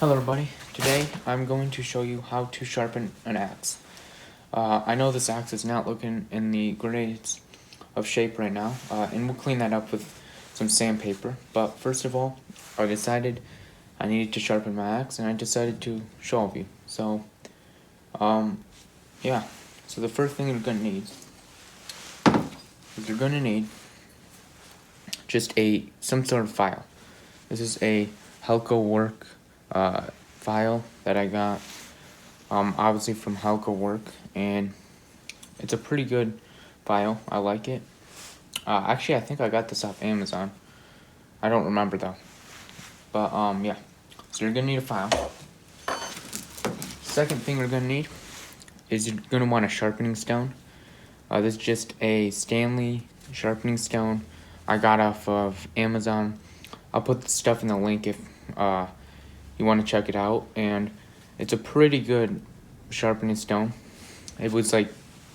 Hello everybody, today I'm going to show you how to sharpen an axe. I know this axe is not looking in the greatest of shape right now, and we'll clean that up with some sandpaper, but first of all, I decided I needed to sharpen my axe, and I decided to show you. So, yeah, so the first thing you're going to need is you're going to need just some sort of file. This is a Helco Work file that I got obviously from Helco Work, and it's a pretty good file. I like it. Actually, I think I got this off Amazon. I don't remember though. But yeah. So you're gonna need a file. Second thing you're gonna need is you're gonna want a sharpening stone. This is just a Stanley sharpening stone I got off of Amazon. I'll put the stuff in the link if you want to check it out, and it's a pretty good sharpening stone. It was like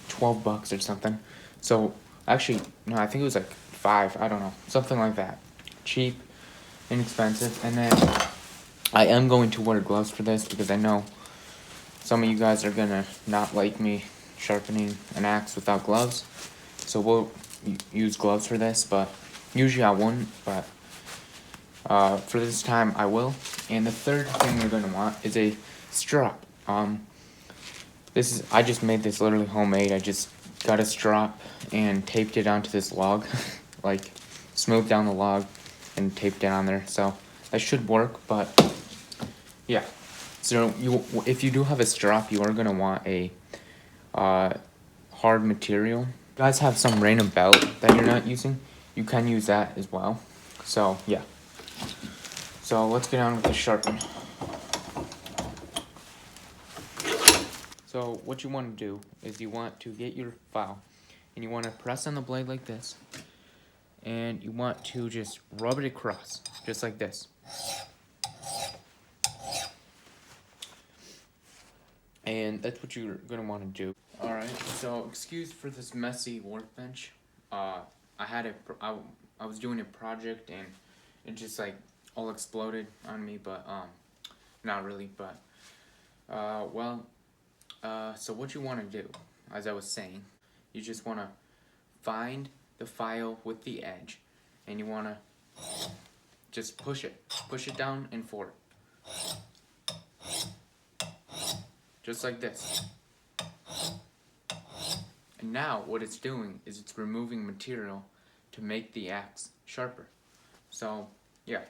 12 bucks or something. So actually, no, I think it was like 5, I don't know, something like that. Cheap, inexpensive. And then I am going to wear gloves for this because I know some of you guys are gonna not like me sharpening an axe without gloves. So we'll use gloves for this, but usually I wouldn't, but for this time I will. And the third thing you're gonna want is a strap. I just made this literally homemade. I just got a strap and taped it onto this log, like smoothed down the log and taped it on there. So that should work, but yeah. So if you do have a strap, you are gonna want a hard material. If you guys have some random belt that you're not using, you can use that as well. So yeah. So let's get on with the sharpen. So what you want to do is you want to get your file and you want to press on the blade like this, and you want to just rub it across just like this. And that's what you're going to want to do. Alright, so excuse for this messy workbench. I was doing a project and it just like all exploded on me, but not really, but so what you want to do, as I was saying, you just want to find the file with the edge, and you want to just push it down and forward, just like this. And now what it's doing is it's removing material to make the axe sharper. So yeah.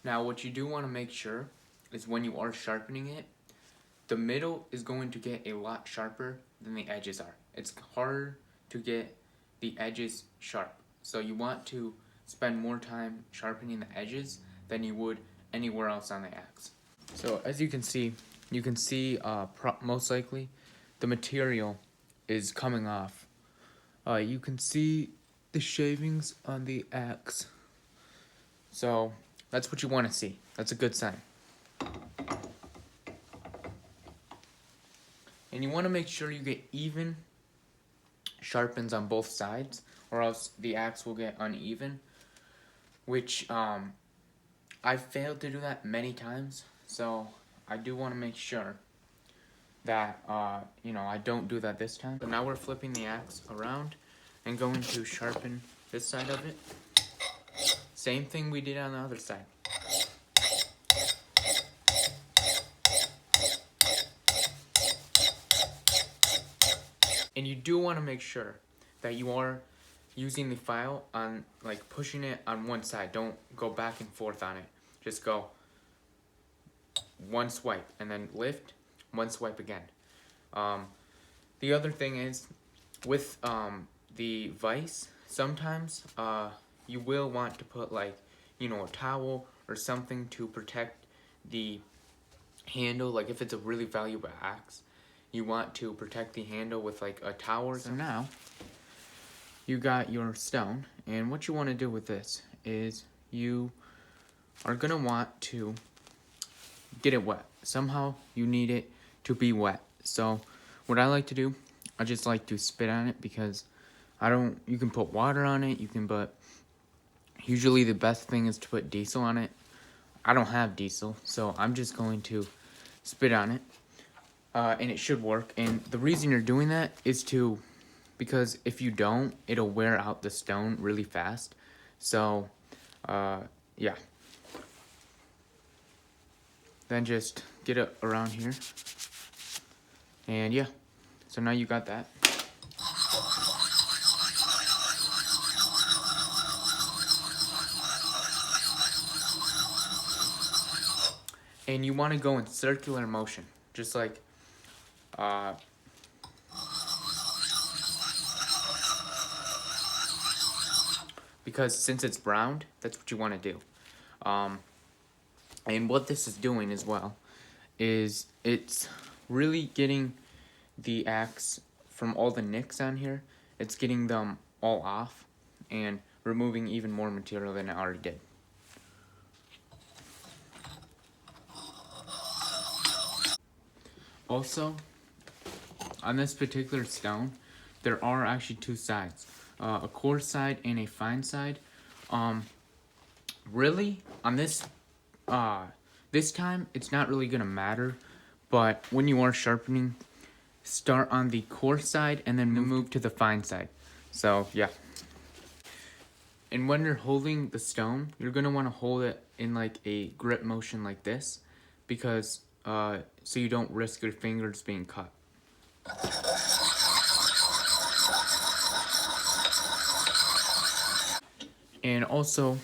Now what you do want to make sure is when you are sharpening it, the middle is going to get a lot sharper than the edges are. It's harder to get the edges sharp. So you want to spend more time sharpening the edges than you would anywhere else on the axe. So as you can see most likely the material is coming off. You can see the shavings on the axe. So that's what you want to see. That's a good sign. And you want to make sure you get even sharpens on both sides, or else the axe will get uneven, which I failed to do that many times. So I do want to make sure that I don't do that this time. So now we're flipping the axe around and going to sharpen this side of it. Same thing we did on the other side. And you do want to make sure that you are using the file on, like, pushing it on one side. Don't go back and forth on it. Just go one swipe and then lift, one swipe again. The other thing is with the vise, sometimes you will want to put, like, a towel or something to protect the handle. Like if it's a really valuable axe, you want to protect the handle with like a towel or something. So now you got your stone, and what you want to do with this is you are gonna want to get it wet. Somehow you need it to be wet. So what I like to do, I just like to spit on it because You can put water on it, but usually the best thing is to put diesel on it. I don't have diesel, so I'm just going to spit on it, and it should work. And the reason you're doing that is because if you don't, it'll wear out the stone really fast. So, yeah. Then just get it around here. And yeah, so now you got that. And you want to go in circular motion, just like, because since it's browned, that's what you want to do. And what this is doing as well is it's really getting the axe from all the nicks on here. It's getting them all off and removing even more material than it already did. Also, on this particular stone, there are actually two sides, a coarse side and a fine side. Really, on this time, it's not really gonna matter, but when you are sharpening, start on the coarse side and then move to the fine side. So yeah. And when you're holding the stone, you're gonna want to hold it in like a grip motion like this, because so you don't risk your fingers being cut. And also,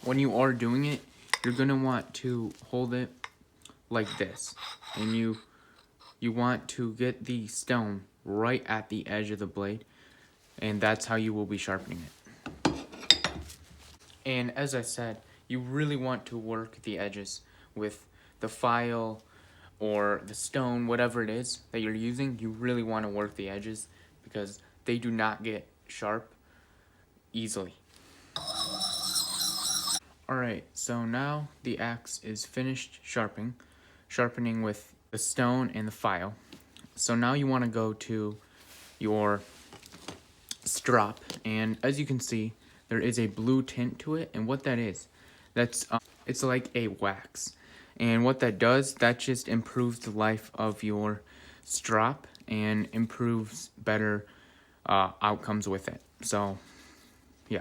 when you are doing it, you're gonna want to hold it like this, and you want to get the stone right at the edge of the blade, and that's how you will be sharpening it. And as I said, you really want to work the edges with the file or the stone, whatever it is that you're using. You really want to work the edges because they do not get sharp easily. Alright, so now the axe is finished sharpening with the stone and the file. So now you want to go to your strop, and as you can see, there is a blue tint to it, and what that is, it's like a wax. And what that does, that just improves the life of your strop and improves better outcomes with it. So, yeah.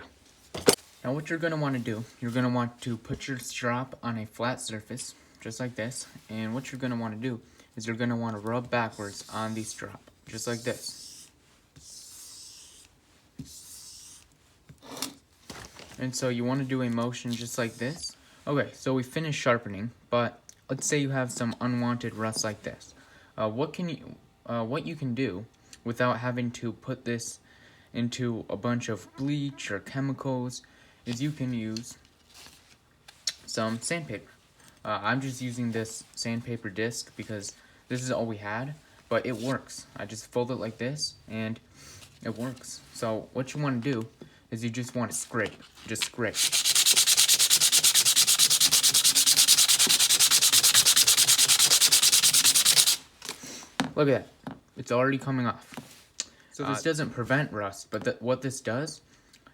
Now what you're going to want to do, you're going to want to put your strop on a flat surface, just like this. And what you're going to want to do is you're going to want to rub backwards on the strop, just like this. And so you want to do a motion just like this. Okay, so we finished sharpening, but let's say you have some unwanted rust like this. What you can do without having to put this into a bunch of bleach or chemicals is you can use some sandpaper. I'm just using this sandpaper disc because this is all we had, but it works. I just fold it like this and it works. So what you want to do is you just want to scrape, just scrape. Look at that, it's already coming off. So this doesn't prevent rust, but what this does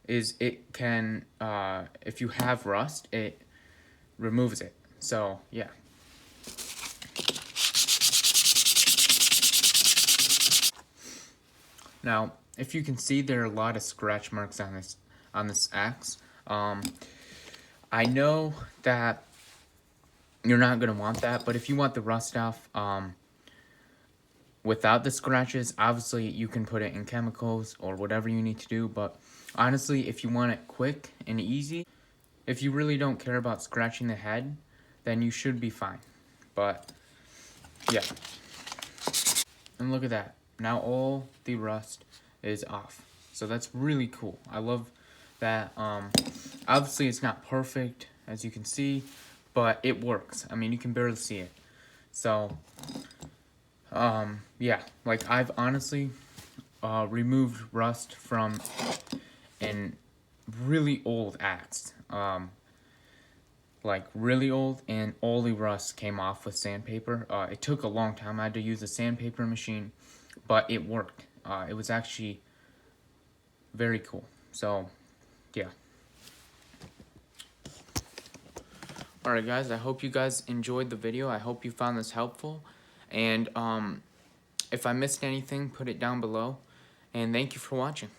is it can, if you have rust, it removes it. So yeah. Now, if you can see, there are a lot of scratch marks on this axe. I know that you're not gonna want that, but if you want the rust off, without the scratches, obviously you can put it in chemicals or whatever you need to do, but honestly, if you want it quick and easy, if you really don't care about scratching the head, then you should be fine. But yeah. And look at that. Now all the rust is off. So that's really cool. I love that. Obviously it's not perfect, as you can see, but it works. I mean, you can barely see it. So yeah, like I've honestly removed rust from an really old axe, like really old, and all the rust came off with sandpaper. It took a long time. I had to use a sandpaper machine, but it worked. It was actually Very cool. So, yeah. Alright guys, I hope you guys enjoyed the video. I hope you found this helpful. And if I missed anything, put it down below. And thank you for watching.